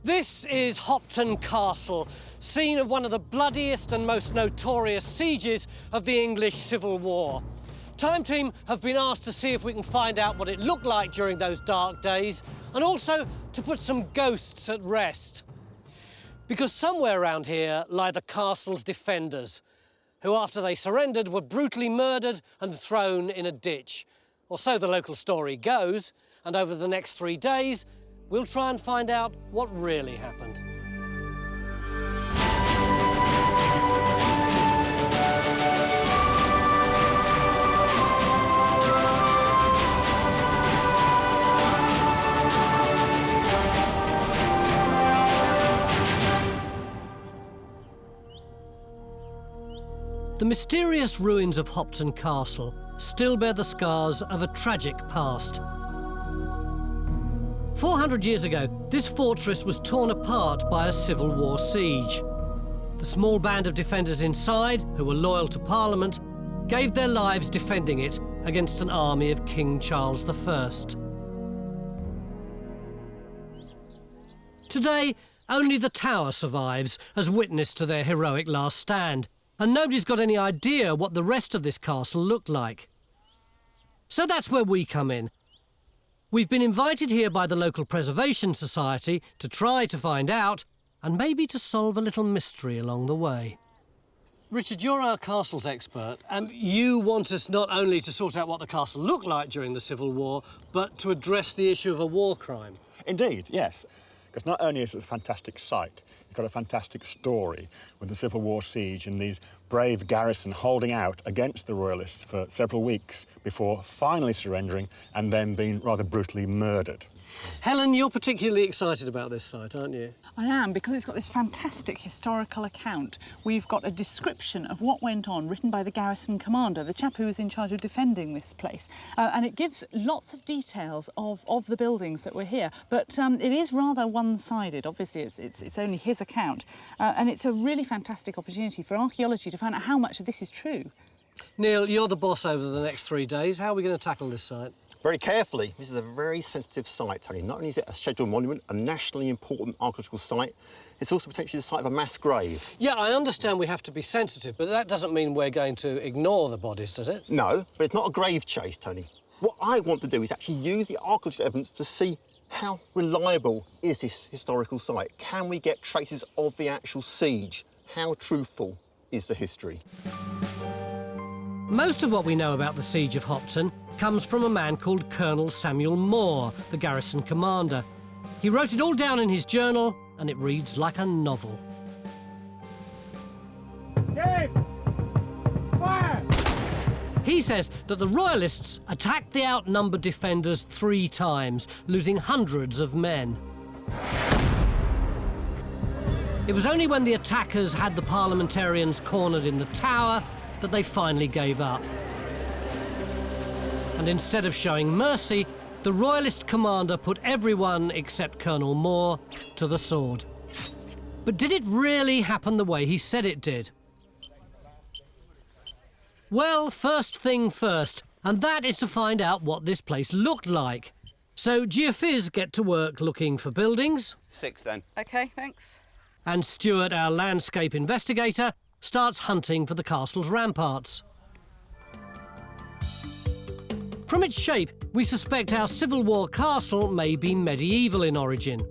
This is Hopton Castle, scene of one of the bloodiest and most notorious sieges of the English Civil War. Time Team have been asked to see if we can find out what it looked like during those dark days, and also to put some ghosts at rest. Because somewhere around here lie the castle's defenders, who after they surrendered were brutally murdered and thrown in a ditch. Or so the local story goes, and over the next 3 days, we'll try and find out what really happened. The mysterious ruins of Hopton Castle still bear the scars of a tragic past. 400 years ago, this fortress was torn apart by a Civil War siege. The small band of defenders inside, who were loyal to Parliament, gave their lives defending it against an army of King Charles I. Today, only the tower survives as witness to their heroic last stand, and nobody's got any idea what the rest of this castle looked like. So that's where we come in. We've been invited here by the local Preservation Society to try to find out, and maybe to solve a little mystery along the way. Richard, you're our castles expert, and you want us not only to sort out what the castle looked like during the Civil War, but to address the issue of a war crime. Indeed, yes. Because not only is it a fantastic site, you've got a fantastic story with the Civil War siege and these brave garrison holding out against the Royalists for several weeks before finally surrendering and then being rather brutally murdered. Helen, you're particularly excited about this site, aren't you? I am, because it's got this fantastic historical account. We've got a description of what went on, written by the garrison commander, the chap who was in charge of defending this place. And it gives lots of details of the buildings that were here. But it is rather one-sided. Obviously, it's only his account. And it's a really fantastic opportunity for archaeology to find out how much of this is true. Neil, you're the boss over the next 3 days. How are we going to tackle this site? Very carefully. This is a very sensitive site, Tony. Not only is it a scheduled monument, a nationally important archaeological site, it's also potentially the site of a mass grave. Yeah, I understand we have to be sensitive, but that doesn't mean we're going to ignore the bodies, does it? No, but it's not a grave chase, Tony. What I want to do is actually use the archaeological evidence to see how reliable is this historical site. Can we get traces of the actual siege? How truthful is the history? Most of what we know about the siege of Hopton comes from a man called Colonel Samuel Moore, the garrison commander. He wrote it all down in his journal, and it reads like a novel. Game! Fire! He says that the Royalists attacked the outnumbered defenders 3 times, losing hundreds of men. It was only when the attackers had the parliamentarians cornered in the tower that they finally gave up. And instead of showing mercy, the Royalist commander put everyone except Colonel Moore to the sword. But did it really happen the way he said it did? Well, first thing first, and that is to find out what this place looked like. So Geophiz get to work looking for buildings. 6 then. OK, thanks. And Stuart, our landscape investigator, starts hunting for the castle's ramparts. From its shape, we suspect our Civil War castle may be medieval in origin.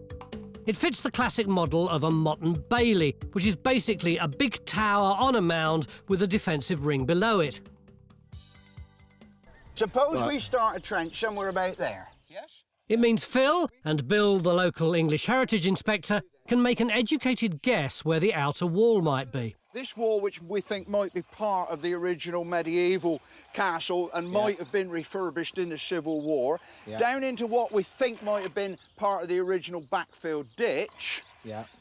It fits the classic model of a Motte and Bailey, which is basically a big tower on a mound with a defensive ring below it. Suppose we start a trench somewhere about there, yes? It means Phil and Bill, the local English heritage inspector, can make an educated guess where the outer wall might be. This wall, which we think might be part of the original medieval castle and might have been refurbished in the Civil War, down into what we think might have been part of the original backfill ditch,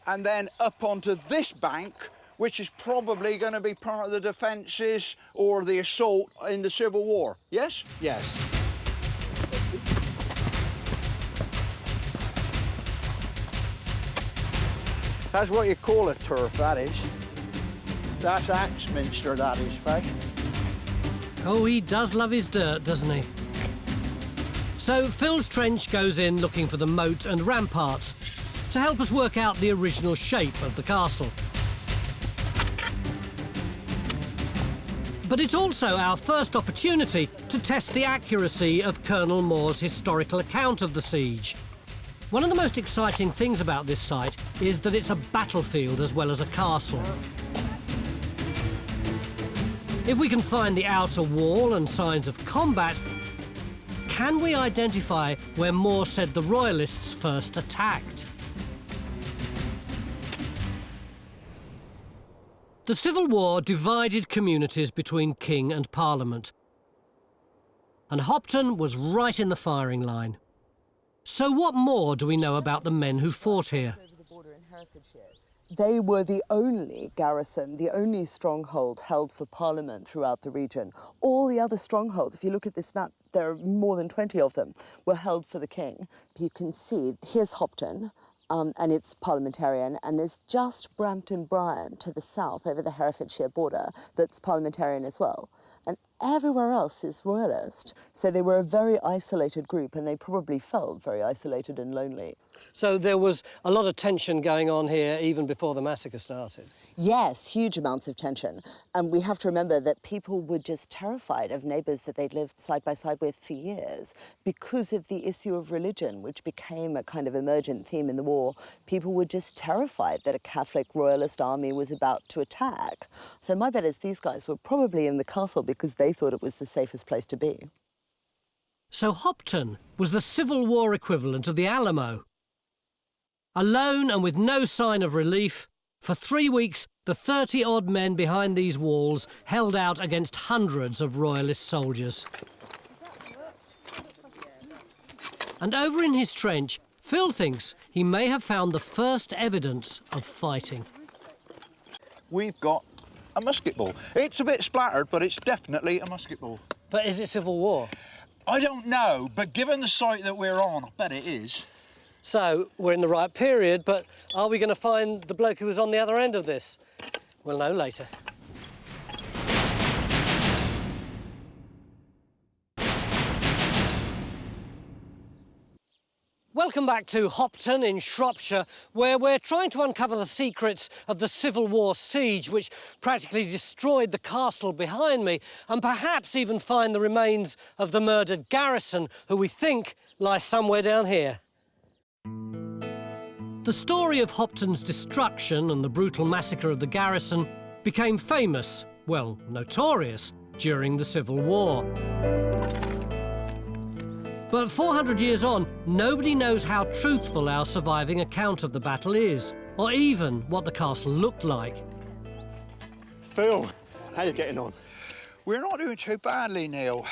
and then up onto this bank, which is probably going to be part of the defences or the assault in the Civil War. Yes? Yes. That's what you call a turf, that is. That's Axminster, that is, Faye. Oh, he does love his dirt, doesn't he? So Phil's trench goes in looking for the moat and ramparts. to help us work out the original shape of the castle. But it's also our first opportunity to test the accuracy of Colonel Moore's historical account of the siege. One of the most exciting things about this site is that it's a battlefield as well as a castle. If we can find the outer wall and signs of combat, can we identify where Moore said the Royalists first attacked? The Civil War divided communities between King and Parliament, and Hopton was right in the firing line. So what more do we know about the men who fought here? They were the only garrison, the only stronghold held for Parliament throughout the region. All the other strongholds, if you look at this map, there are more than 20 of them, were held for the king. You can see, here's Hopton, and it's parliamentarian, and there's just Brampton Bryan to the south over the Herefordshire border that's parliamentarian as well. And everywhere else is royalist. So they were a very isolated group, and they probably felt very isolated and lonely. So there was a lot of tension going on here even before the massacre started? Yes, huge amounts of tension. And we have to remember that people were just terrified of neighbours that they'd lived side by side with for years because of the issue of religion, which became a kind of emergent theme in the war. People were just terrified that a Catholic royalist army was about to attack. So my bet is these guys were probably in the castle because they thought it was the safest place to be. So Hopton was the Civil War equivalent of the Alamo. Alone and with no sign of relief, for 3 weeks, the 30-odd men behind these walls held out against hundreds of royalist soldiers. And over in his trench, Phil thinks he may have found the first evidence of fighting. We've got a musket ball. It's a bit splattered, but it's definitely a musket ball. But is it Civil War? I don't know, but given the site that we're on, I bet it is. So we're in the right period, but are we going to find the bloke who was on the other end of this? We'll know later. Welcome back to Hopton in Shropshire, where we're trying to uncover the secrets of the Civil War siege, which practically destroyed the castle behind me, and perhaps even find the remains of the murdered garrison, who we think lie somewhere down here. The story of Hopton's destruction and the brutal massacre of the garrison became famous, well, notorious, during the Civil War. But 400 years on, nobody knows how truthful our surviving account of the battle is, or even what the castle looked like. Phil, how are you getting on? We're not doing too badly, Neil.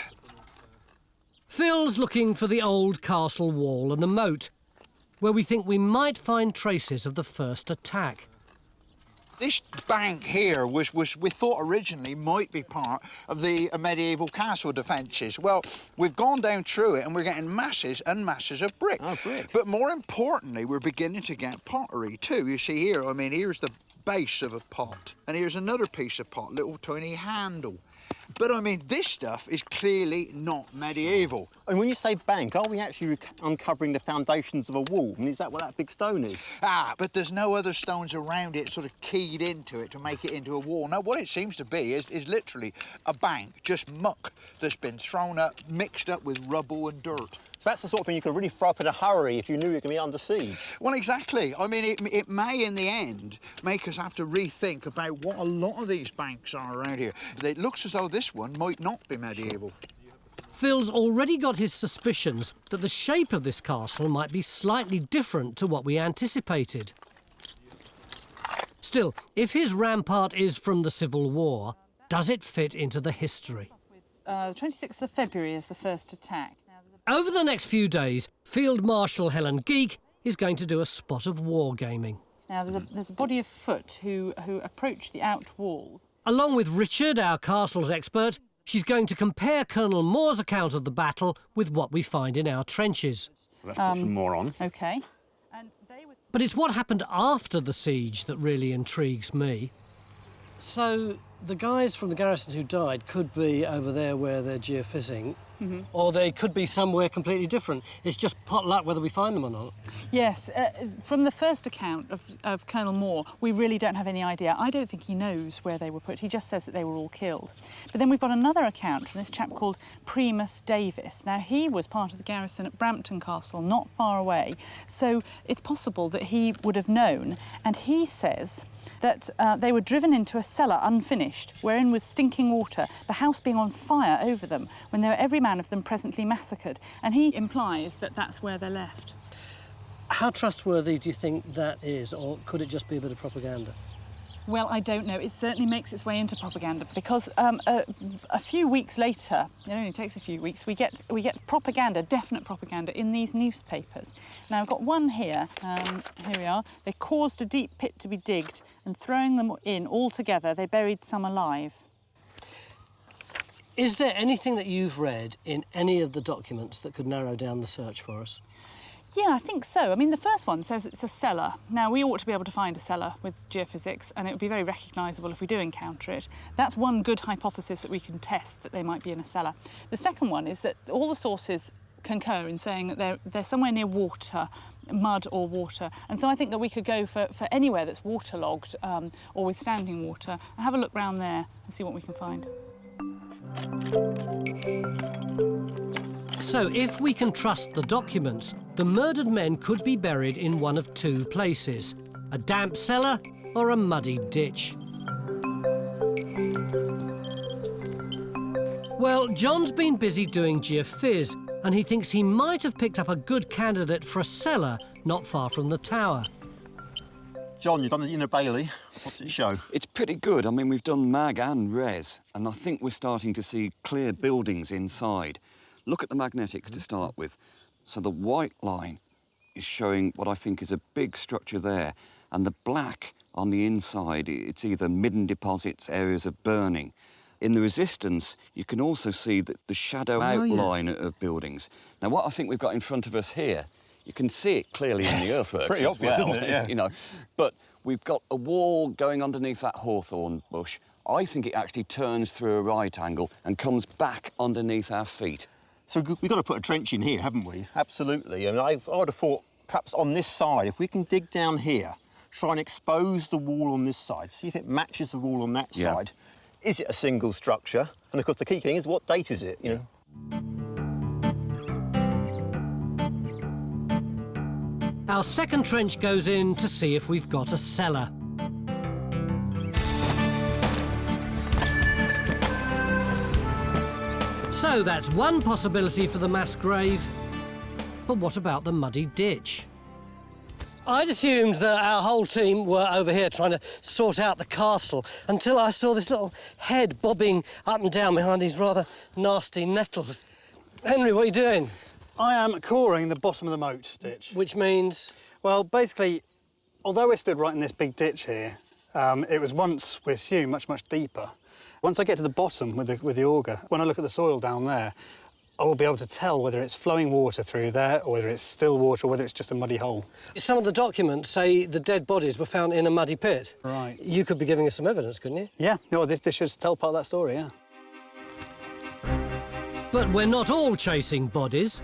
Phil's looking for the old castle wall and the moat, where we think we might find traces of the first attack. This bank here was we thought originally might be part of the medieval castle defences. Well, we've gone down through it and we're getting masses and masses of brick. Oh, brick. But more importantly, we're beginning to get pottery too. You see here, I mean, here's the base of a pot, and here's another piece of pot, little tiny handle. But I mean, this stuff is clearly not medieval. And when you say bank, are we actually uncovering the foundations of a wall? And is that what that big stone is? Ah, but there's no other stones around it sort of keyed into it to make it into a wall. No, what it seems to be is literally a bank, just muck that's been thrown up, mixed up with rubble and dirt. So that's the sort of thing you could really throw up in a hurry if you knew you were going to be under siege. Well, exactly. I mean, it may, in the end, make us have to rethink about what a lot of these banks are around here. It looks as though this one might not be medieval. Phil's already got his suspicions that the shape of this castle might be slightly different to what we anticipated. Still, if his rampart is from the Civil War, does it fit into the history? The 26th of February is the first attack. Over the next few days, Field Marshal Helen Geek is going to do a spot of wargaming. Now, there's a body of foot who approach the out walls. Along with Richard, our castle's expert, she's going to compare Colonel Moore's account of the battle with what we find in our trenches. So let's put some more on. OK. And they were... But it's what happened after the siege that really intrigues me. So the guys from the garrison who died could be over there where they're geophysing. or they could be somewhere completely different. It's just pot luck whether we find them or not. Yes, from the first account of Colonel Moore, we really don't have any idea. I don't think he knows where they were put. He just says that they were all killed. But then we've got another account from this chap called Primus Davis. Now, he was part of the garrison at Brampton Castle, not far away, so it's possible that he would have known. And he says that they were driven into a cellar unfinished, wherein was stinking water, the house being on fire over them, when they were every man of them presently massacred. And he implies that that's where they're left. How trustworthy do you think that is, or could it just be a bit of propaganda? Well, I don't know. It certainly makes its way into propaganda because a few weeks later, it only takes a few weeks, we get propaganda, definite propaganda, in these newspapers. Now, I've got one here. Here we are. They caused a deep pit to be digged, and throwing them in all together, they buried some alive. Is there anything that you've read in any of the documents that could narrow down the search for us? Yeah, I think so. I mean, the first one says it's a cellar. Now, we ought to be able to find a cellar with geophysics, and it would be very recognisable if we do encounter it. That's one good hypothesis that we can test, that they might be in a cellar. The second one is that all the sources concur in saying that they're somewhere near water, mud or water. And so I think that we could go for anywhere that's waterlogged or with standing water and have a look round there and see what we can find. So, if we can trust the documents, the murdered men could be buried in one of two places, a damp cellar or a muddy ditch. Well, John's been busy doing geophys, and he thinks he might have picked up a good candidate for a cellar not far from the tower. John, you've done the Inner Bailey. What's it show? It's pretty good. I mean, we've done mag and res, and I think we're starting to see clear buildings inside. Look at the magnetics to start with. So the white line is showing what I think is a big structure there, and the black on the inside, it's either midden deposits, areas of burning. In the resistance, you can also see the shadow outline of buildings. Now, what I think we've got in front of us here, you can see it clearly in the earthworks. Pretty obvious, isn't it? Yeah. You know, but we've got a wall going underneath that hawthorn bush. I think it actually turns through a right angle and comes back underneath our feet. So we've got to put a trench in here, haven't we? Absolutely. I mean, I would have thought perhaps on this side, if we can dig down here, try and expose the wall on this side, see if it matches the wall on that side. Is it a single structure? And of course, the key thing is, what date is it? You know? Our second trench goes in to see if we've got a cellar. So that's one possibility for the mass grave. But what about the muddy ditch? I'd assumed that our whole team were over here trying to sort out the castle until I saw this little head bobbing up and down behind these rather nasty nettles. Henry, what are you doing? I am coring the bottom of the moat stitch. Which means? Well, basically, although we're stood right in this big ditch here, it was once, we assume, much, much deeper. Once I get to the bottom with the auger, when I look at the soil down there, I will be able to tell whether it's flowing water through there or whether it's still water or whether it's just a muddy hole. Some of the documents say the dead bodies were found in a muddy pit. Right. You could be giving us some evidence, couldn't you? Yeah, no, this should tell part of that story, yeah. But we're not all chasing bodies.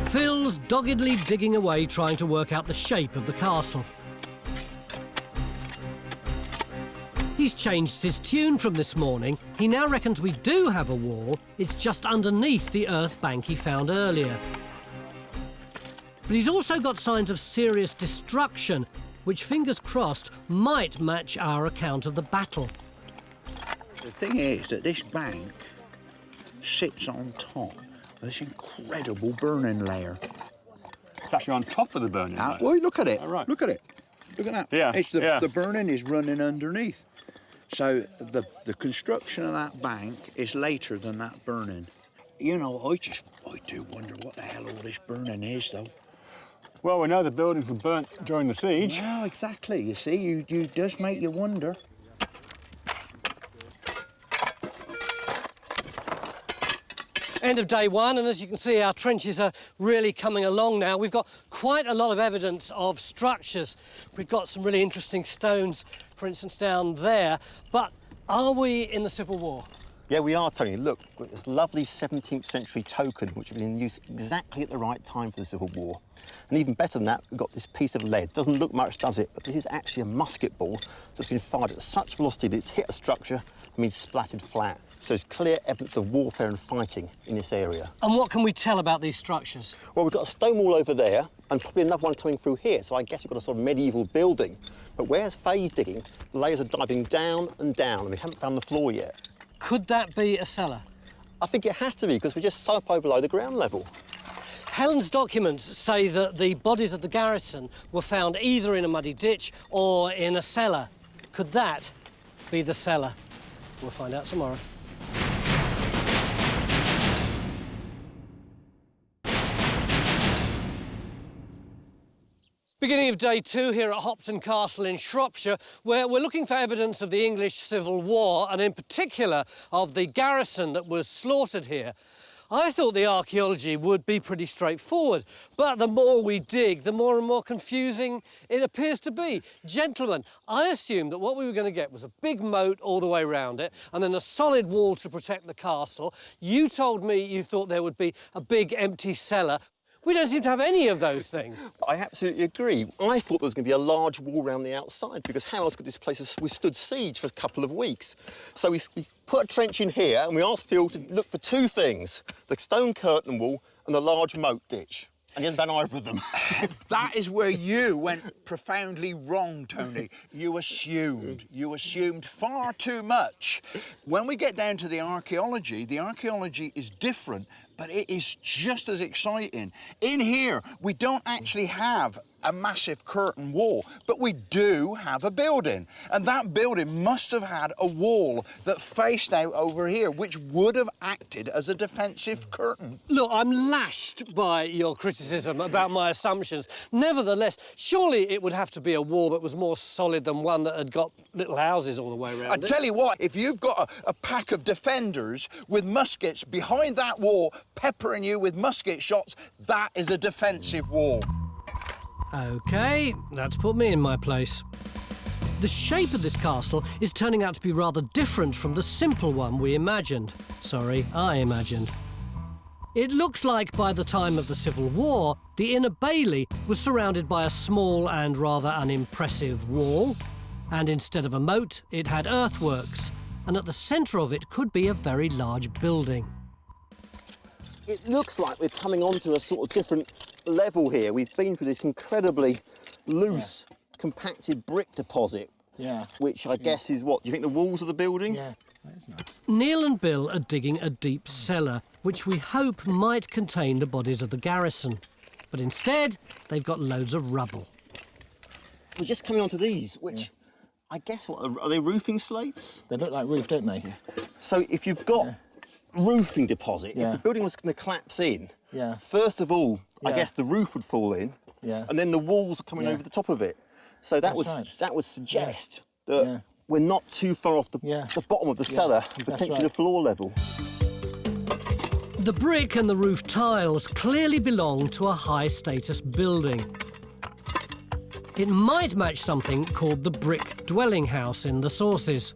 Phil's doggedly digging away trying to work out the shape of the castle. He's changed his tune from this morning. He now reckons we do have a wall. It's just underneath the earth bank he found earlier. But he's also got signs of serious destruction, which, fingers crossed, might match our account of the battle. The thing is that this bank sits on top of this incredible burning layer. It's actually on top of the burning layer. Well, look at it. Oh, right. Look at it. Look at that. Yeah, The burning is running underneath. So the construction of that bank is later than that burning. You know, I do wonder what the hell all this burning is, though. Well, we know the buildings were burnt during the siege. Well, exactly. You see, you does make you wonder. End of day one, and as you can see, our trenches are really coming along now. We've got quite a lot of evidence of structures. We've got some really interesting stones, for instance, down there. But Are we in the Civil War? Yeah, we are, Tony. Look, we've got this lovely 17th century token which has been in use exactly at the right time for the Civil War. And even better than that, we've got this piece of lead. Doesn't look much, does it? But this is actually a musket ball that's been fired at such velocity that it's hit a structure and been splattered flat. So there's clear evidence of warfare and fighting in this area. And what can we tell about these structures? Well, we've got a stone wall over there and probably another one coming through here, so I guess we've got a sort of medieval building. But where's phase digging, the layers are diving down and down, and we haven't found the floor yet. Could that be a cellar? I think it has to be, because we're just so far below the ground level. Helen's documents say that the bodies of the garrison were found either in a muddy ditch or in a cellar. Could that be the cellar? We'll find out tomorrow. Beginning of day 2 here at Hopton Castle in Shropshire, where we're looking for evidence of the English Civil War, and in particular of the garrison that was slaughtered here. I thought the archaeology would be pretty straightforward, but the more we dig, the more and more confusing it appears to be. Gentlemen, I assumed that what we were going to get was a big moat all the way around it, and then a solid wall to protect the castle. You told me you thought there would be a big empty cellar. We don't seem to have any of those things. I absolutely agree. I thought there was going to be a large wall around the outside, because how else could this place have withstood siege for a couple of weeks? So we put a trench in here and we asked Phil to look for two things: the stone curtain wall and the large moat ditch. And he hasn't done either of them. That is where you went profoundly wrong, Tony. You assumed far too much. When we get down to the archaeology is different, but it is just as exciting. In here, we don't actually have a massive curtain wall, but we do have a building. And that building must have had a wall that faced out over here, which would have acted as a defensive curtain. Look, I'm lashed by your criticism about my assumptions. Nevertheless, surely it would have to be a wall that was more solid than one that had got little houses all the way around it. I tell you what, if you've got a pack of defenders with muskets behind that wall, peppering you with musket shots, that is a defensive wall. OK, that's put me in my place. The shape of this castle is turning out to be rather different from the simple one we imagined. Sorry, I imagined. It looks like by the time of the Civil War, the inner bailey was surrounded by a small and rather unimpressive wall, and instead of a moat, it had earthworks, and at the centre of it could be a very large building. It looks like we're coming onto a sort of different level here. We've been through this incredibly loose, compacted brick deposit, which I guess is what? Do you think the walls of the building? Yeah, that is nice. Neil and Bill are digging a deep cellar, which we hope might contain the bodies of the garrison. But instead, they've got loads of rubble. We're just coming onto these, which I guess, what, are they roofing slates? They look like roof, don't they? So if you've got roofing deposit, if the building was going to collapse in, first of all, I guess the roof would fall in, and then the walls are coming over the top of it. So that would suggest that we're not too far off the bottom of the cellar, potentially the floor level. The brick and the roof tiles clearly belong to a high-status building. It might match something called the brick dwelling house in the sources.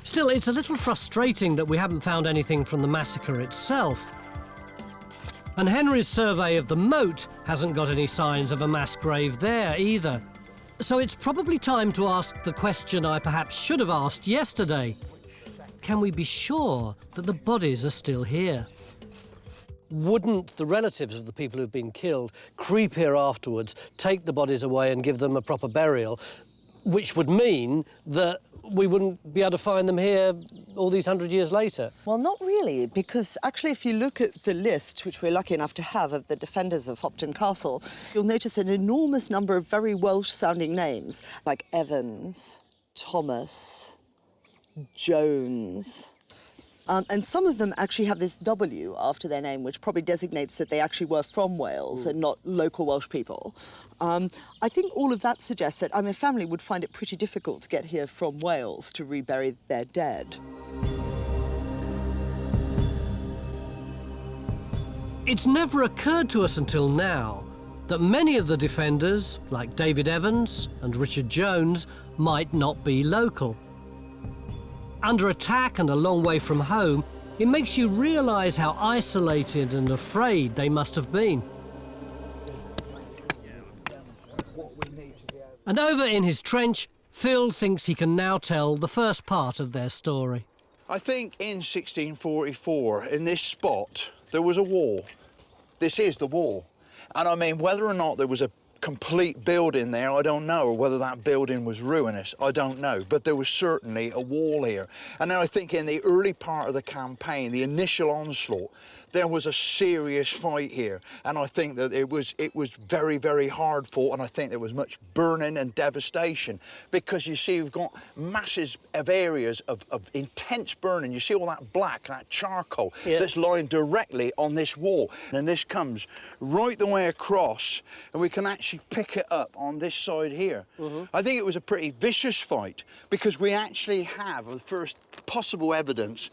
Still, it's a little frustrating that we haven't found anything from the massacre itself. And Henry's survey of the moat hasn't got any signs of a mass grave there either. So it's probably time to ask the question I perhaps should have asked yesterday. Can we be sure that the bodies are still here? Wouldn't the relatives of the people who've been killed creep here afterwards, take the bodies away and give them a proper burial, which would mean that we wouldn't be able to find them here all these 100 years later? Well, not really, because actually if you look at the list, which we're lucky enough to have, of the defenders of Hopton Castle, you'll notice an enormous number of very Welsh-sounding names, like Evans, Thomas, Jones. And some of them actually have this W after their name, which probably designates that they actually were from Wales and not local Welsh people. I think all of that suggests that a family would find it pretty difficult to get here from Wales to rebury their dead. It's never occurred to us until now that many of the defenders, like David Evans and Richard Jones, might not be local. Under attack and a long way from home, it makes you realise how isolated and afraid they must have been. And over in his trench, Phil thinks he can now tell the first part of their story. I think in 1644, in this spot, there was a wall. This is the wall. And I mean, whether or not there was a complete building there, I don't know, or whether that building was ruinous, I don't know, but there was certainly a wall here. And then I think in the early part of the campaign, the initial onslaught, there was a serious fight here, and I think that it was very, very hard fought, and I think there was much burning and devastation, because you see we've got masses of areas of intense burning. You see all that black, that charcoal that's lying directly on this wall, and this comes right the way across, and we can actually pick it up on this side here. I think it was a pretty vicious fight, because we actually have the first possible evidence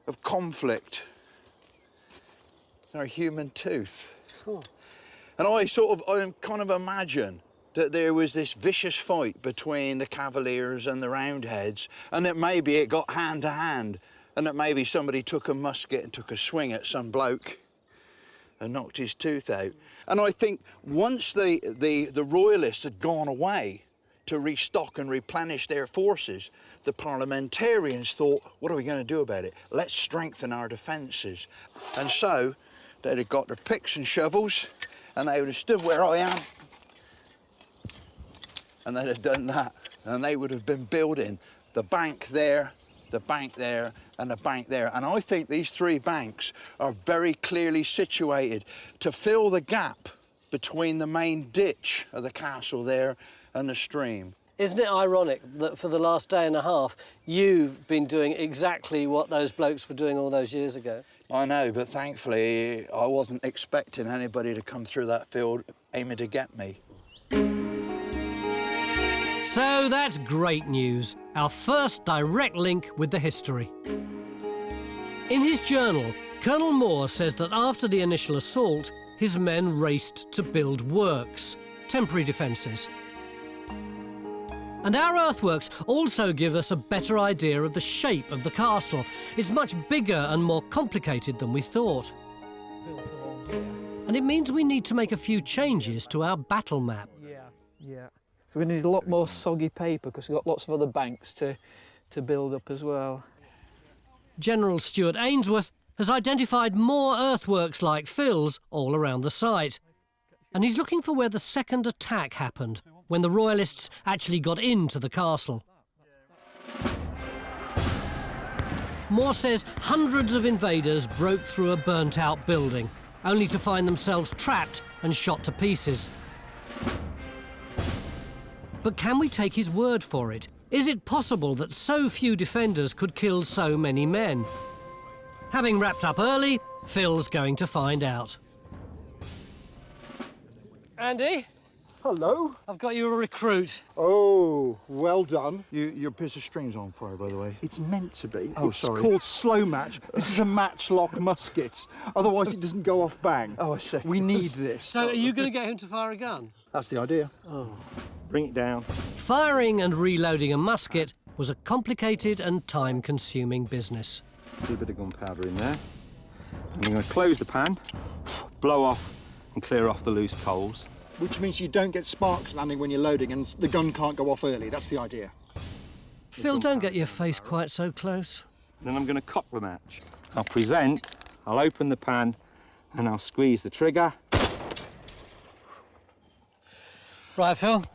of conflict. Our human tooth. Cool. And I kind of imagine that there was this vicious fight between the Cavaliers and the Roundheads, and that maybe it got hand to hand, and that maybe somebody took a musket and took a swing at some bloke and knocked his tooth out. And I think once the Royalists had gone away to restock and replenish their forces, the parliamentarians thought, what are we going to do about it? Let's strengthen our defences. And so they'd have got their picks and shovels, and they would have stood where I am, and they'd have done that. And they would have been building the bank there, the bank there, and the bank there. And I think these three banks are very clearly situated to fill the gap between the main ditch of the castle there and the stream. Isn't it ironic that for the last day and a half, you've been doing exactly what those blokes were doing all those years ago? I know, but thankfully I wasn't expecting anybody to come through that field aiming to get me. So that's great news, our first direct link with the history. In his journal, Colonel Moore says that after the initial assault, his men raced to build works, temporary defences. And our earthworks also give us a better idea of the shape of the castle. It's much bigger and more complicated than we thought. And it means we need to make a few changes to our battle map. Yeah. So we're going to need a lot more soggy paper, because we've got lots of other banks to build up as well. General Stuart Ainsworth has identified more earthworks like Phil's all around the site. And he's looking for where the second attack happened, when the Royalists actually got into the castle. Moore says hundreds of invaders broke through a burnt-out building, only to find themselves trapped and shot to pieces. But can we take his word for it? Is it possible that so few defenders could kill so many men? Having wrapped up early, Phil's going to find out. Andy? Hello. I've got you a recruit. Oh, well done. Your piece of string's on fire, by the way. It's meant to be. Oh, sorry. It's called slow match. This is a matchlock musket. Otherwise, it doesn't go off bang. Oh, I see. We need this. So are you going to get him to fire a gun? That's the idea. Oh. Bring it down. Firing and reloading a musket was a complicated and time-consuming business. A little bit of gunpowder in there. And I'm going to close the pan, blow off and clear off the loose coals. Which means you don't get sparks landing when you're loading, and the gun can't go off early. That's the idea. Phil, don't get your face quite so close. Then I'm going to cock the match. I'll present, I'll open the pan, and I'll squeeze the trigger. Right, Phil,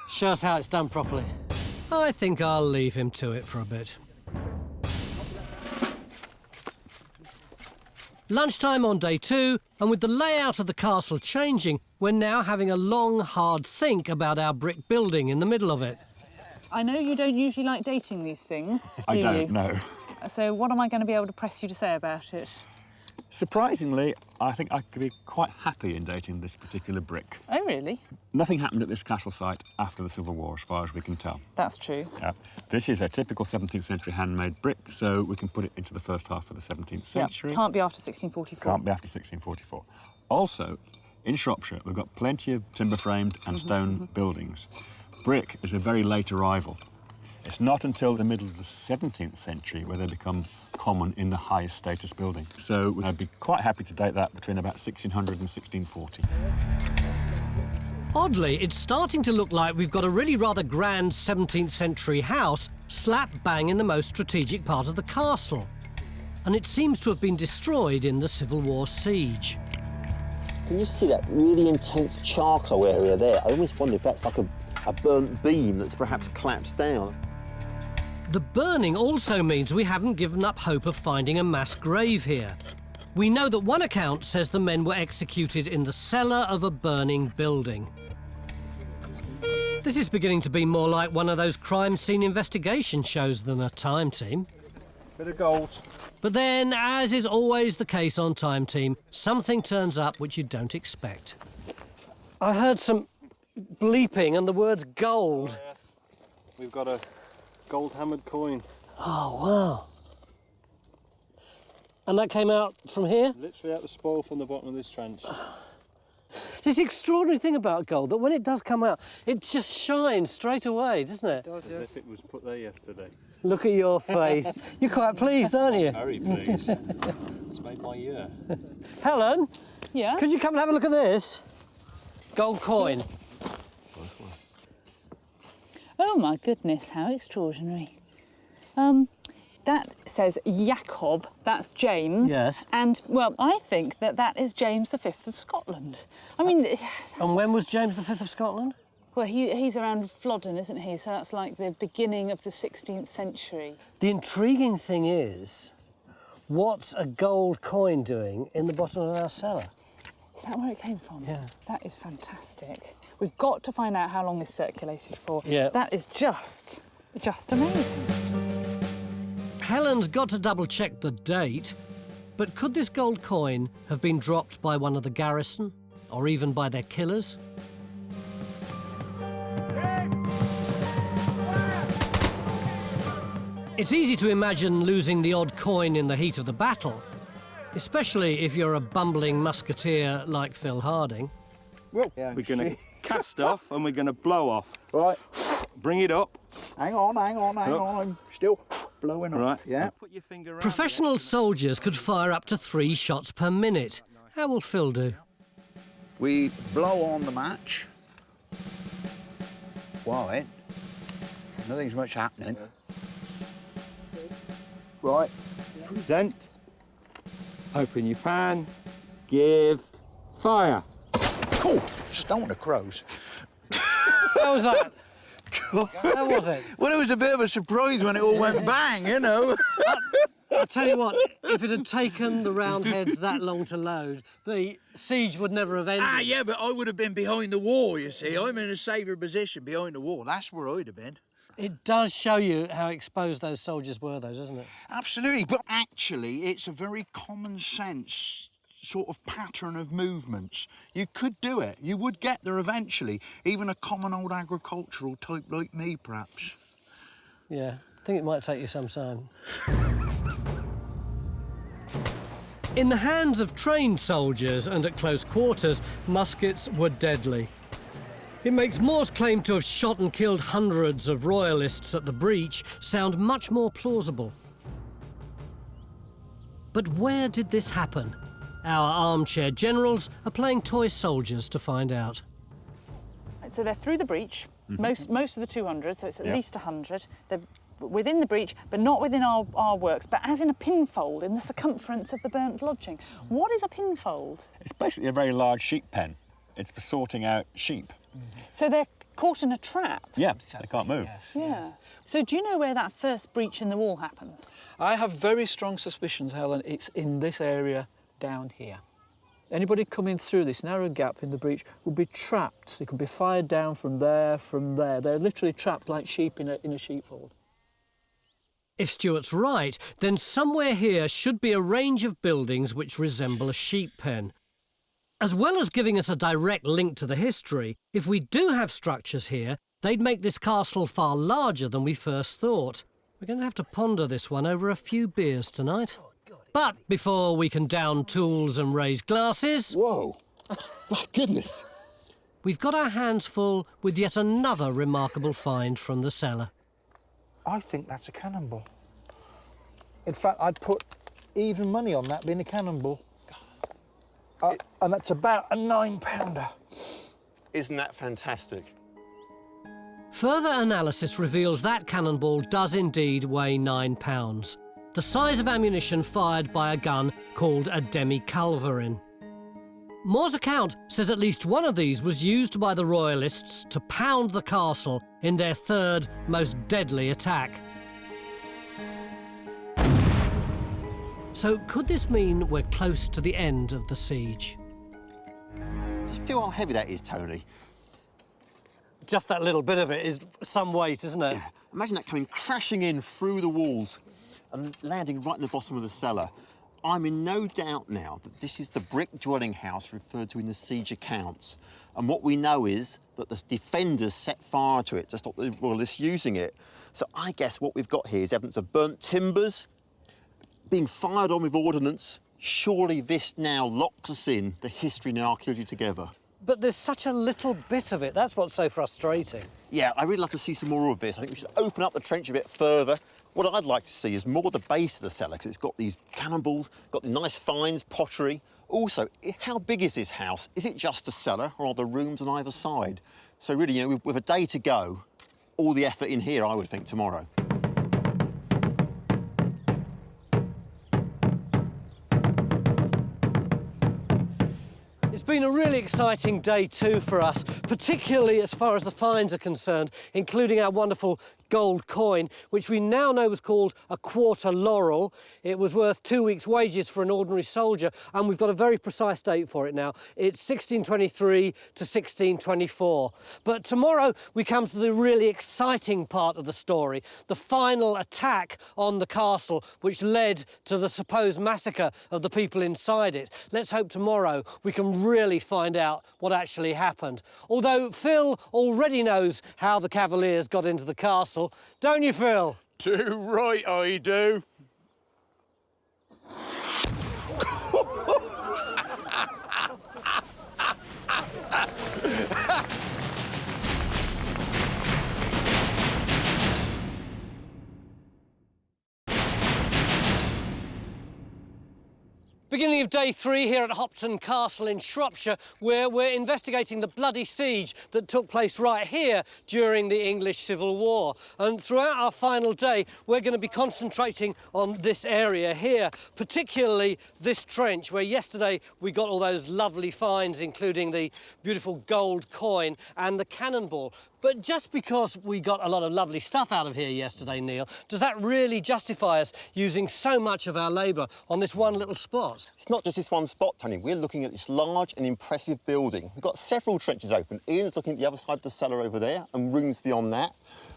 show us how it's done properly. I think I'll leave him to it for a bit. Lunchtime on day 2, and with the layout of the castle changing, we're now having a long, hard think about our brick building in the middle of it. I know you don't usually like dating these things, I don't, no. So what am I going to be able to press you to say about it? Surprisingly, I think I could be quite happy in dating this particular brick. Oh, really? Nothing happened at this castle site after the Civil War, as far as we can tell. That's true. Yeah. This is a typical 17th century handmade brick, so we can put it into the first half of the 17th century. Can't be after 1644. Can't be after 1644. Also, in Shropshire, we've got plenty of timber-framed and stone buildings. Brick is a very late arrival. It's not until the middle of the 17th century where they become common in the highest status building. So I'd be quite happy to date that between about 1600 and 1640. Oddly, it's starting to look like we've got a really rather grand 17th century house slap bang in the most strategic part of the castle. And it seems to have been destroyed in the Civil War siege. Can you see that really intense charcoal area there? I almost wonder if that's like a burnt beam that's perhaps collapsed down. The burning also means we haven't given up hope of finding a mass grave here. We know that one account says the men were executed in the cellar of a burning building. This is beginning to be more like one of those crime scene investigation shows than a Time Team. Bit of gold. But then, as is always the case on Time Team, something turns up which you don't expect. I heard some bleeping and the words gold. Oh, yes. We've got a gold-hammered coin. Oh, wow. And that came out from here? Literally out the spoil from the bottom of this trench. This extraordinary thing about gold, that when it does come out, it just shines straight away, doesn't it? It does, yes. As if it was put there yesterday. Look at your face. You're quite pleased, aren't you? Very pleased. It's made my year. Helen? Yeah? Could you come and have a look at this? Gold coin. Nice one. Oh, my goodness, how extraordinary. That says Jacob, that's James. Yes. And, well, I think that that is James V of Scotland. I mean... And when was James V of Scotland? Well, he's around Flodden, isn't he? So that's like the beginning of the 16th century. The intriguing thing is, what's a gold coin doing in the bottom of our cellar? Is that where it came from? Yeah. That is fantastic. We've got to find out how long this circulated for. Yeah. That is just amazing. Helen's got to double-check the date, but could this gold coin have been dropped by one of the garrison, or even by their killers? It's easy to imagine losing the odd coin in the heat of the battle, especially if you're a bumbling musketeer like Phil Harding. Well, we're going to cast off and we're going to blow off. Right. Bring it up. Hang on. I'm still blowing up. Right. Yeah. Put your finger around Professional soldiers could fire up to 3 shots per minute. How will Phil do? We blow on the match. While nothing's much happening. Right. Present. Open your pan. Give. Fire. Cool. Just don't want the crows. How was that? How was it? Well, it was a bit of a surprise when it all went bang, you know. I'll tell you what, if it had taken the Roundheads that long to load, the siege would never have ended. Ah, yeah, but I would have been behind the wall, you see. I'm in a safer position behind the wall. That's where I'd have been. It does show you how exposed those soldiers were, though, doesn't it? Absolutely, but actually, it's a very common sense sort of pattern of movements. You could do it. You would get there eventually. Even a common old agricultural type like me, perhaps. Yeah, I think it might take you some time. In the hands of trained soldiers and at close quarters, muskets were deadly. It makes Moore's claim to have shot and killed hundreds of royalists at the breach sound much more plausible. But where did this happen? Our armchair generals are playing toy soldiers to find out. So they're through the breach, most of the 200, so it's at least 100. They're within the breach, but not within our works, but as in a pinfold in the circumference of the burnt lodging. What is a pinfold? It's basically a very large sheep pen. It's for sorting out sheep. So they're caught in a trap? Yeah, they can't move. Yeah. So do you know where that first breach in the wall happens? I have very strong suspicions, Helen, it's in this area down here. Anybody coming through this narrow gap in the breach will be trapped. They could be fired down from there, from there. They're literally trapped like sheep in a sheepfold. If Stuart's right, then somewhere here should be a range of buildings which resemble a sheep pen. As well as giving us a direct link to the history, if we do have structures here, they'd make this castle far larger than we first thought. We're going to have to ponder this one over a few beers tonight. But before we can down tools and raise glasses... Whoa! My goodness! We've got our hands full with yet another remarkable find from the cellar. I think that's a cannonball. In fact, I'd put even money on that being a cannonball. And that's about a 9-pounder. Isn't that fantastic? Further analysis reveals that cannonball does indeed weigh 9 pounds, the size of ammunition fired by a gun called a demi-culverin. Moore's account says at least one of these was used by the Royalists to pound the castle in their third most deadly attack. So could this mean we're close to the end of the siege? Do you feel how heavy that is, Tony? Just that little bit of it is some weight, isn't it? Yeah. Imagine that coming crashing in through the walls and landing right in the bottom of the cellar. I'm in no doubt now that this is the brick dwelling house referred to in the siege accounts. And what we know is that the defenders set fire to it to stop the Royalists using it. So I guess what we've got here is evidence of burnt timbers being fired on with ordnance. Surely this now locks us in, the history and archaeology together. But there's such a little bit of it. That's what's so frustrating. Yeah, I'd really love to see some more of this. I think we should open up the trench a bit further. What I'd like to see is more the base of the cellar, because it's got these cannonballs, got the nice finds, pottery. Also, how big is this house? Is it just a cellar, or are there rooms on either side? So really, you know, with a day to go, all the effort in here, I would think, tomorrow. It's been a really exciting day too for us, particularly as far as the finds are concerned, including our wonderful gold coin, which we now know was called a quarter laurel. It was worth 2 weeks' wages for an ordinary soldier, and we've got a very precise date for it now. It's 1623 to 1624. But tomorrow we come to the really exciting part of the story, the final attack on the castle, which led to the supposed massacre of the people inside it. Let's hope tomorrow we can really find out what actually happened. Although Phil already knows how the Cavaliers got into the castle. Don't you, Phil? Too right, I do. Beginning of day 3 here at Hopton Castle in Shropshire, where we're investigating the bloody siege that took place right here during the English Civil War. And throughout our final day, we're going to be concentrating on this area here, particularly this trench, where yesterday we got all those lovely finds, including the beautiful gold coin and the cannonball. But just because we got a lot of lovely stuff out of here yesterday, Neil, does that really justify us using so much of our labour on this one little spot? It's not just this one spot, Tony. We're looking at this large and impressive building. We've got several trenches open. Ian's looking at the other side of the cellar over there and rooms beyond that.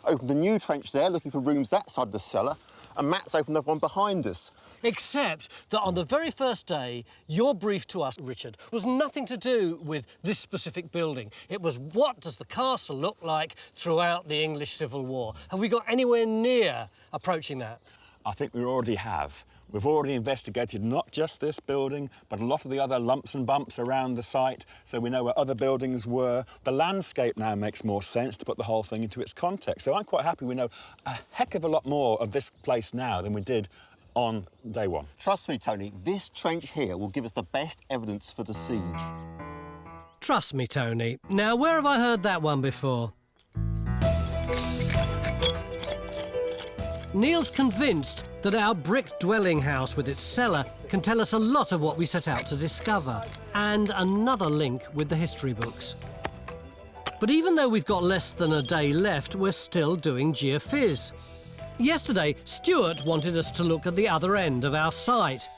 Opened a new trench there, looking for rooms that side of the cellar. And Matt's opened up one behind us. Except that on the very first day, your brief to us, Richard, was nothing to do with this specific building. It was, what does the castle look like throughout the English Civil War? Have we got anywhere near approaching that? I think we already have. We've already investigated not just this building, but a lot of the other lumps and bumps around the site, so we know where other buildings were. The landscape now makes more sense to put the whole thing into its context. So I'm quite happy we know a heck of a lot more of this place now than we did on day 1. Trust me, Tony, this trench here will give us the best evidence for the siege. Trust me, Tony. Now, where have I heard that one before? Neil's convinced that our brick dwelling house with its cellar can tell us a lot of what we set out to discover, and another link with the history books. But even though we've got less than a day left, we're still doing geophys. Yesterday, Stuart wanted us to look at the other end of our site.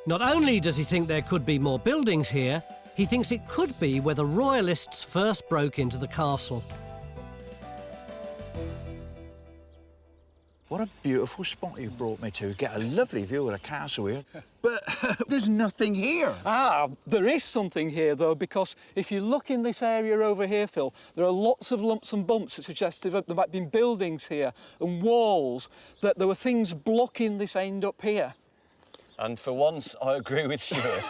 Not only does he think there could be more buildings here, he thinks it could be where the Royalists first broke into the castle. What a beautiful spot you've brought me to. Get a lovely view of the castle here. But there's nothing here. There is something here, though, because if you look in this area over here, Phil, there are lots of lumps and bumps that suggest that there might have been buildings here and walls, that there were things blocking this end up here. And for once, I agree with Stuart.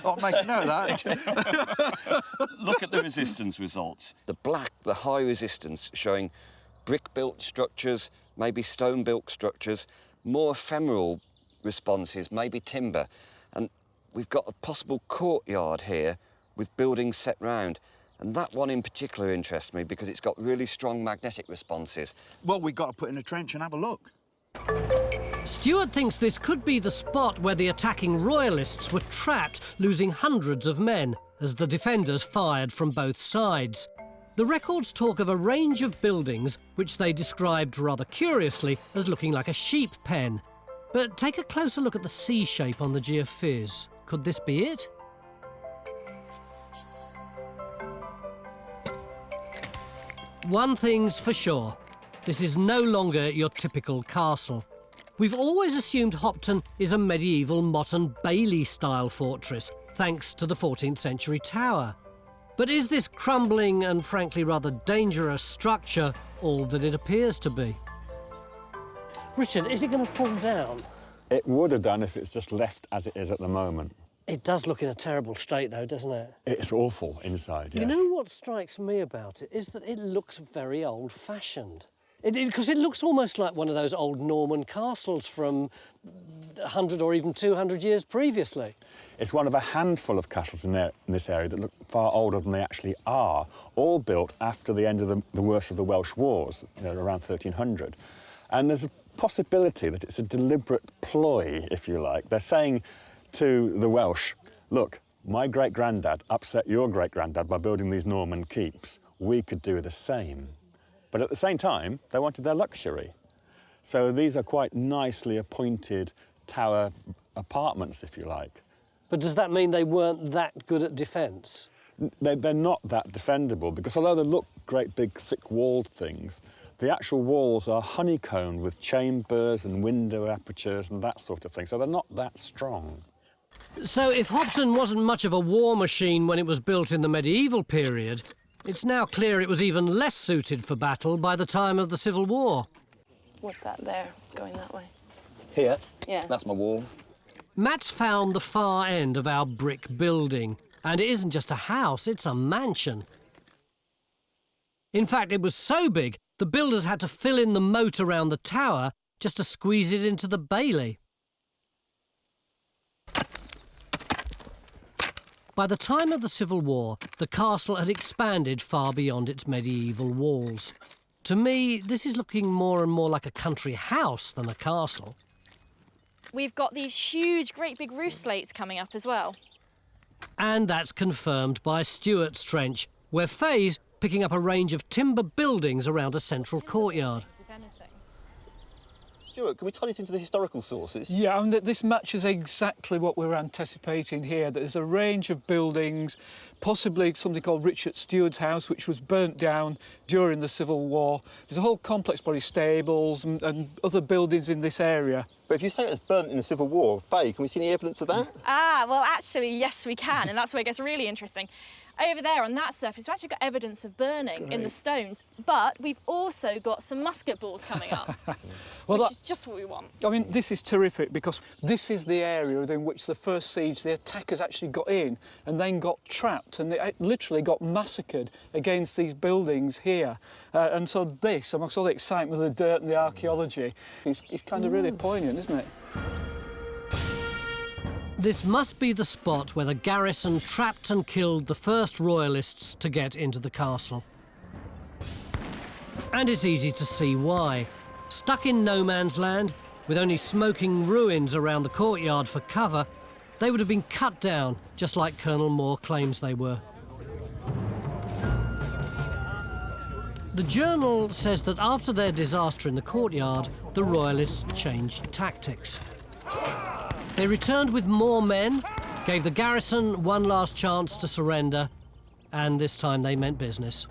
I'll make a note of that. Look at the resistance results. The black, the high resistance, showing brick-built structures, maybe stone-built structures, more ephemeral responses, maybe timber. And we've got a possible courtyard here with buildings set round. And that one in particular interests me because it's got really strong magnetic responses. Well, we've got to put in a trench and have a look. Stuart thinks this could be the spot where the attacking royalists were trapped, losing hundreds of men as the defenders fired from both sides. The records talk of a range of buildings which they described rather curiously as looking like a sheep pen. But take a closer look at the C shape on the geophys. Could this be it? One thing's for sure, this is no longer your typical castle. We've always assumed Hopton is a medieval Motte and Bailey-style fortress, thanks to the 14th century tower. But is this crumbling and frankly rather dangerous structure all that it appears to be? Richard, is it going to fall down? It would have done if it's just left as it is at the moment. It does look in a terrible state, though, doesn't it? It's awful inside, yes. You know what strikes me about it is that it looks very old-fashioned. Because it looks almost like one of those old Norman castles from 100 or even 200 years previously. It's one of a handful of castles in this area that look far older than they actually are, all built after the end of the worst of the Welsh Wars, around 1300. And there's a possibility that it's a deliberate ploy, if you like. They're saying to the Welsh, look, my great-granddad upset your great-granddad by building these Norman keeps. We could do the same. But at the same time, they wanted their luxury. So these are quite nicely appointed tower apartments, if you like. But does that mean they weren't that good at defence? They're not that defendable, because although they look great big thick-walled things, the actual walls are honeycombed with chambers and window apertures and that sort of thing, so they're not that strong. So if Hopton wasn't much of a war machine when it was built in the medieval period, it's now clear it was even less suited for battle by the time of the Civil War. What's that there, going that way? Here? Yeah. That's my wall. Matt's found the far end of our brick building, and it isn't just a house, it's a mansion. In fact, it was so big, the builders had to fill in the moat around the tower just to squeeze it into the bailey. By the time of the Civil War, the castle had expanded far beyond its medieval walls. To me, this is looking more and more like a country house than a castle. We've got these huge, great big roof slates coming up as well. And that's confirmed by Stuart's Trench, where Faye's picking up a range of timber buildings around a central courtyard. Stuart, can we tie this into the historical sources? Yeah, I mean, this matches exactly what we're anticipating here, that there's a range of buildings, possibly something called Richard Stewart's house, which was burnt down during the Civil War. There's a whole complex body stables and other buildings in this area. But if you say it was burnt in the Civil War, Faye, can we see any evidence of that? Well, actually, yes, we can, and that's where it gets really interesting. Over there on that surface, we've actually got evidence of burning in the stones, but we've also got some musket balls coming up, which is just what we want. I mean, this is terrific because this is the area in which the first siege, the attackers actually got in and then got trapped, and they literally got massacred against these buildings here. And so this, amongst all the excitement with the dirt and the archaeology, is kind of really poignant, isn't it? This must be the spot where the garrison trapped and killed the first royalists to get into the castle. And it's easy to see why. Stuck in no man's land, with only smoking ruins around the courtyard for cover, they would have been cut down, just like Colonel Moore claims they were. The Journal says that after their disaster in the courtyard, the royalists changed tactics. They returned with more men, gave the garrison one last chance to surrender, and this time they meant business.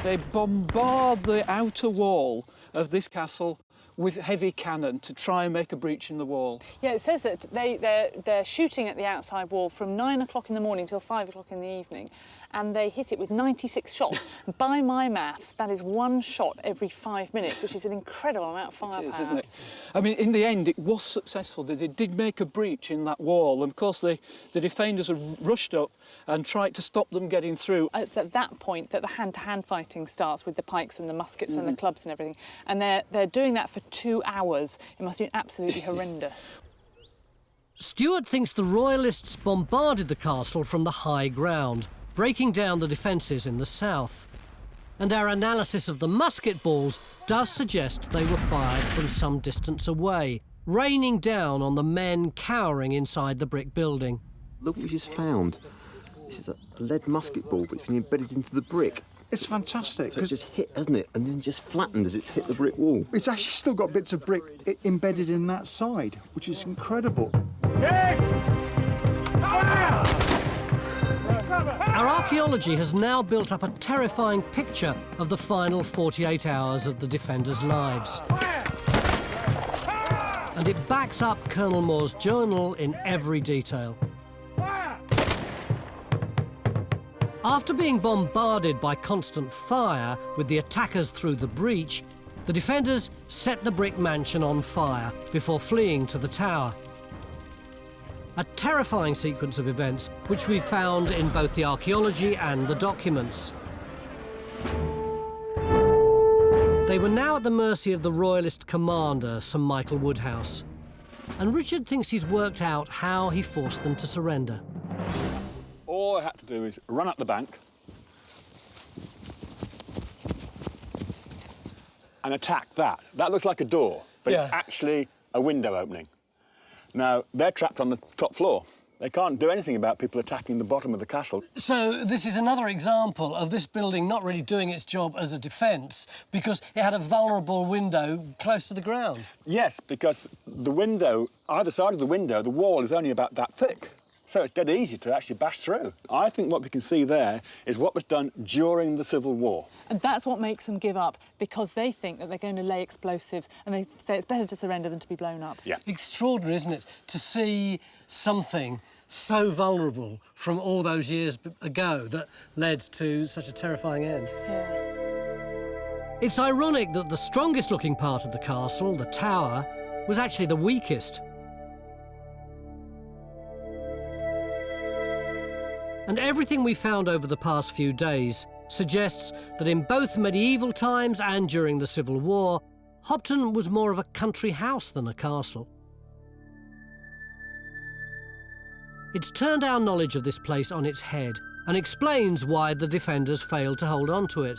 They bombard the outer wall of this castle with heavy cannon to try and make a breach in the wall. Yeah, it says that they're shooting at the outside wall from 9 o'clock in the morning till 5 o'clock in the evening, and they hit it with 96 shots. By my maths, that is 1 shot every 5 minutes, which is an incredible amount of firepower. It is, isn't it? I mean, in the end, it was successful. They did make a breach in that wall, and of course the defenders had rushed up and tried to stop them getting through. It's at that point that the hand-to-hand fighting starts with the pikes and the muskets and the clubs and everything, and they're doing that for 2 hours. It must have been absolutely horrendous. Stuart thinks the Royalists bombarded the castle from the high ground, breaking down the defences in the south. And our analysis of the musket balls does suggest they were fired from some distance away, raining down on the men cowering inside the brick building. Look what we just found. This is a lead musket ball, but it's been embedded into the brick. It's fantastic. So it's just hit, hasn't it? And then just flattened as it's hit the brick wall. It's actually still got bits of brick embedded in that side, which is incredible. Our archaeology has now built up a terrifying picture of the final 48 hours of the defenders' lives. And it backs up Colonel Moore's journal in every detail. After being bombarded by constant fire with the attackers through the breach, the defenders set the brick mansion on fire before fleeing to the tower. A terrifying sequence of events which we found in both the archaeology and the documents. They were now at the mercy of the Royalist commander, Sir Michael Woodhouse. And Richard thinks he's worked out how he forced them to surrender. All I had to do is run up the bank and attack that. That looks like a door, but it's actually a window opening. Now, they're trapped on the top floor. They can't do anything about people attacking the bottom of the castle. So this is another example of this building not really doing its job as a defence because it had a vulnerable window close to the ground. Yes, because the window, either side of the window, the wall is only about that thick. So it's dead easy to actually bash through. I think what we can see there is what was done during the Civil War. And that's what makes them give up, because they think that they're going to lay explosives and they say it's better to surrender than to be blown up. Yeah. Extraordinary, isn't it, to see something so vulnerable from all those years ago that led to such a terrifying end. Yeah. It's ironic that the strongest-looking part of the castle, the tower, was actually the weakest. And everything we found over the past few days suggests that in both medieval times and during the Civil War, Hopton was more of a country house than a castle. It's turned our knowledge of this place on its head and explains why the defenders failed to hold on to it.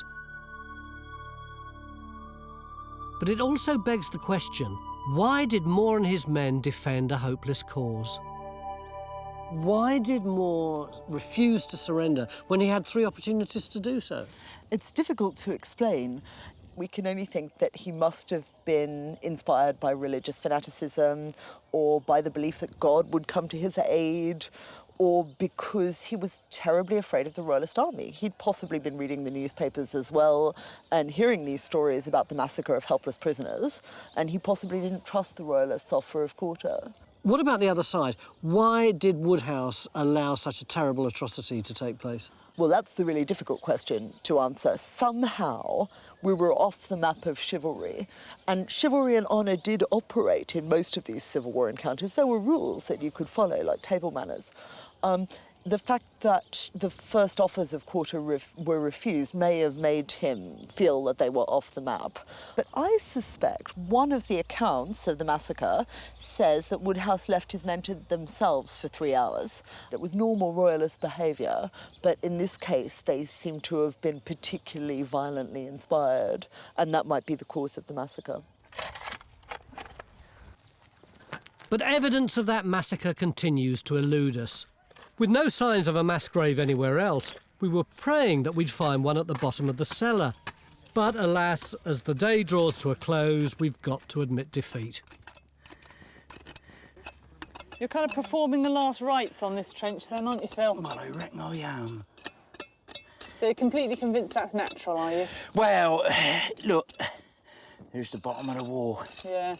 But it also begs the question, why did Moore and his men defend a hopeless cause? Why did Moore refuse to surrender when he had 3 opportunities to do so? It's difficult to explain. We can only think that he must have been inspired by religious fanaticism or by the belief that God would come to his aid, or because he was terribly afraid of the Royalist army. He'd possibly been reading the newspapers as well and hearing these stories about the massacre of helpless prisoners, and he possibly didn't trust the Royalists off for a quarter. What about the other side? Why did Woodhouse allow such a terrible atrocity to take place? Well, that's the really difficult question to answer. Somehow, we were off the map of chivalry, and chivalry and honour did operate in most of these Civil War encounters. There were rules that you could follow, like table manners. The fact that the first offers of quarter were refused may have made him feel that they were off the map. But I suspect one of the accounts of the massacre says that Woodhouse left his men to themselves for 3 hours. It was normal Royalist behaviour, but in this case they seem to have been particularly violently inspired, and that might be the cause of the massacre. But evidence of that massacre continues to elude us. With no signs of a mass grave anywhere else, we were praying that we'd find one at the bottom of the cellar. But alas, as the day draws to a close, we've got to admit defeat. You're kind of performing the last rites on this trench then, aren't you, Phil? Well, I reckon I am. So you're completely convinced that's natural, are you? Well, look, Here's the bottom of the wall. Yeah,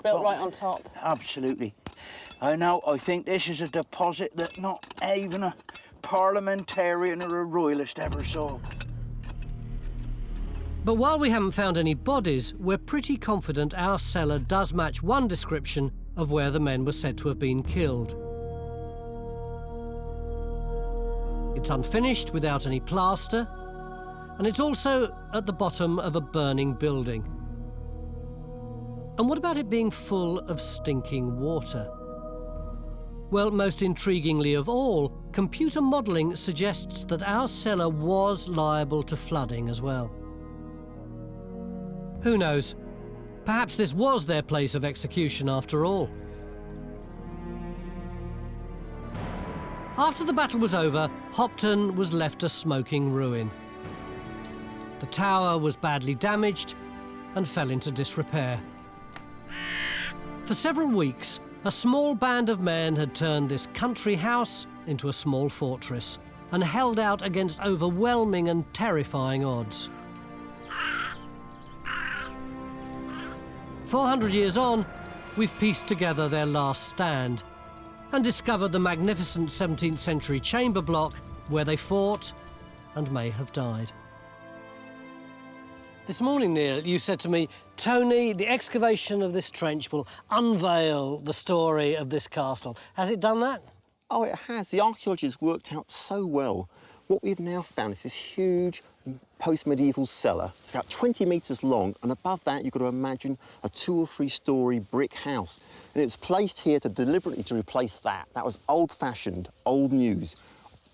built right on top. Absolutely. I know, I think this is a deposit that not even a parliamentarian or a royalist ever saw. But while we haven't found any bodies, we're pretty confident our cellar does match one description of where the men were said to have been killed. It's unfinished, without any plaster, and it's also at the bottom of a burning building. And what about it being full of stinking water? Well, most intriguingly of all, computer modelling suggests that our cellar was liable to flooding as well. Who knows? Perhaps this was their place of execution after all. After the battle was over, Hopton was left a smoking ruin. The tower was badly damaged and fell into disrepair. For several weeks, a small band of men had turned this country house into a small fortress and held out against overwhelming and terrifying odds. 400 years on, we've pieced together their last stand and discovered the magnificent 17th century chamber block where they fought and may have died. This morning, Neil, you said to me, Tony, the excavation of this trench will unveil the story of this castle. Has it done that? Oh, it has. The archaeology has worked out so well. What we've now found is this huge post-medieval cellar. It's about 20 metres long, and above that you've got to imagine a 2 or 3 storey brick house. And it was placed here deliberately to replace that. That was old-fashioned, old news.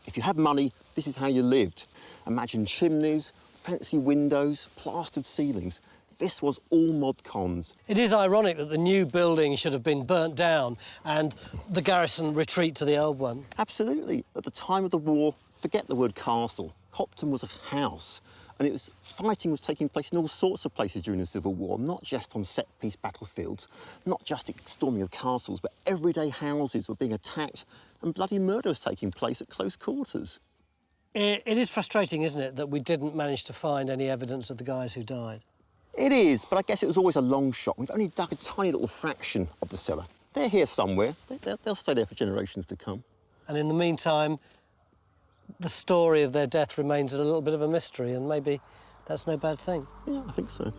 If you had money, this is how you lived. Imagine chimneys, fancy windows, plastered ceilings. This was all mod cons. It is ironic that the new building should have been burnt down and the garrison retreat to the old one. Absolutely. At the time of the war, forget the word castle. Hopton was a house, and fighting was taking place in all sorts of places during the Civil War, not just on set-piece battlefields, not just storming of castles, but everyday houses were being attacked and bloody murder was taking place at close quarters. It is frustrating, isn't it, that we didn't manage to find any evidence of the guys who died? It is, but I guess it was always a long shot. We've only dug a tiny little fraction of the cellar. They're here somewhere. They'll stay there for generations to come. And in the meantime, the story of their death remains a little bit of a mystery, and maybe that's no bad thing. Yeah, I think so.